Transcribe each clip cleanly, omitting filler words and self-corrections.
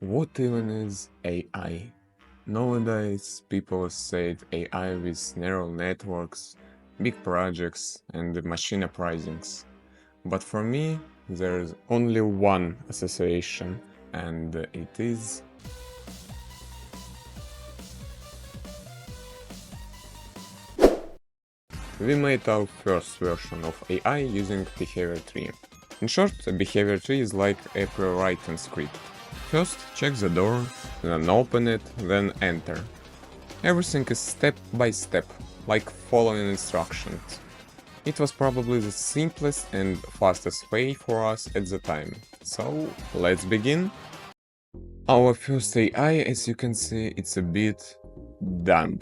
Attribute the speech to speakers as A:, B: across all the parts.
A: What even is AI? Nowadays, people associate AI with neural networks, big projects, and machine uprisings. But for me, there's only one association, and it is we made our first version of AI using behavior tree. In short, a behavior tree is like a pre-written script. First, check the door, then open it, then enter. Everything is step by step, like following instructions. It was probably the simplest and fastest way for us at the time. So, let's begin. Our first AI, as you can see, it's a bit dumb.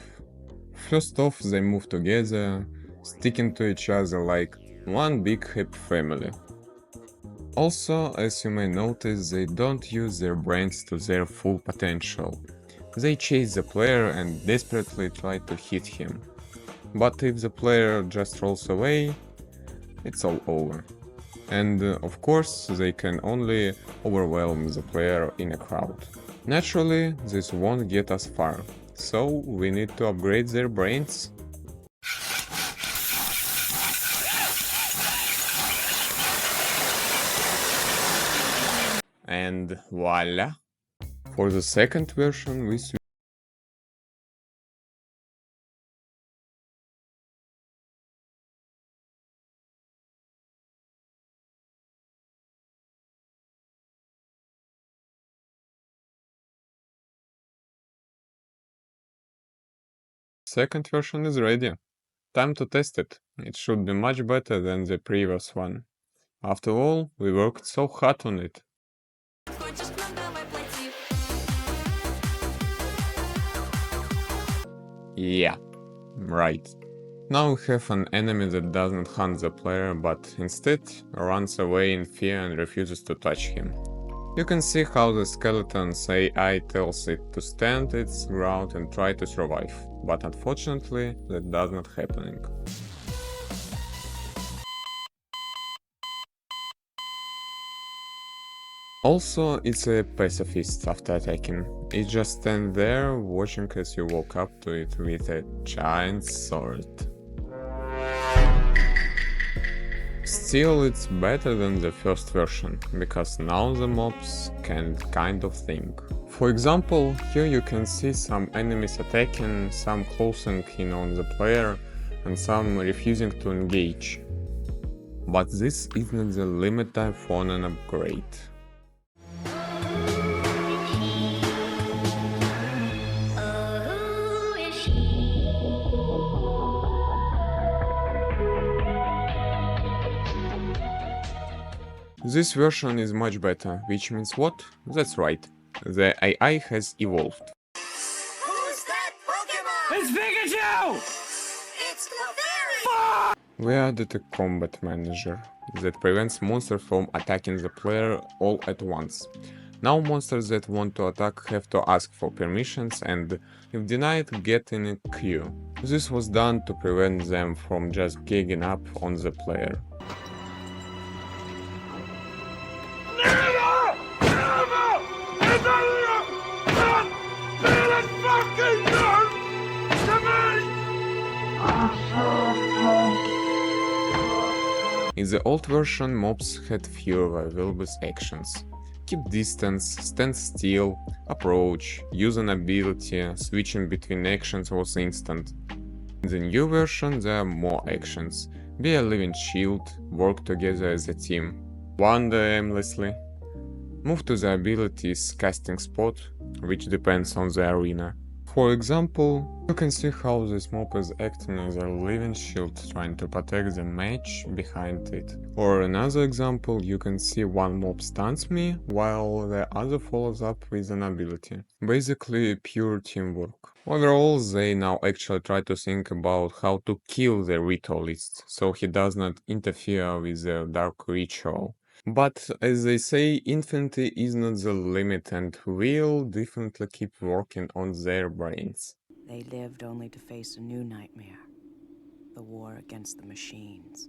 A: First off, they move together, sticking to each other like one big happy family. Also, as you may notice, they don't use their brains to their full potential. They chase the player and desperately try to hit him. But if the player just rolls away, it's all over. And of course, they can only overwhelm the player in a crowd. Naturally, this won't get us far, so we need to upgrade their brains. And voila! For the second version, we second version is ready. Time to test it. It should be much better than the previous one. After all, we worked so hard on it. Yeah, right. Now we have an enemy that doesn't hunt the player, but instead runs away in fear and refuses to touch him. You can see how the skeleton's AI tells it to stand its ground and try to survive, but unfortunately that does not happening. Also, it's a pacifist after attacking. It just stands there watching as you walk up to it with a giant sword. Still, it's better than the first version, because now the mobs can kind of think. For example, here you can see some enemies attacking, some closing in on the player, and some refusing to engage. But this isn't the limiter for an upgrade. This version is much better, which means what? That's right, the AI has evolved.
B: Who's that Pokemon?
C: It's Pikachu!
B: It's Clefairy!
A: We added a combat manager that prevents monsters from attacking the player all at once. Now monsters that want to attack have to ask for permissions and, if denied, get in a queue. This was done to prevent them from just gigging up on the player. In the old version, mobs had fewer available actions. Keep distance, stand still, approach, use an ability, switching between actions was instant. In the new version there are more actions. Be a living shield, work together as a team, wander aimlessly, move to the ability's casting spot, which depends on the arena. For example, you can see how this mob is acting as a living shield trying to protect the match behind it. Or another example, you can see one mob stuns me while the other follows up with an ability. Basically pure teamwork. Overall, they now actually try to think about how to kill the Ritualist, so he does not interfere with the dark ritual. But as they say, infinity is not the limit and we'll definitely keep working on their brains.
D: They lived only to face a new nightmare, the war against the machines.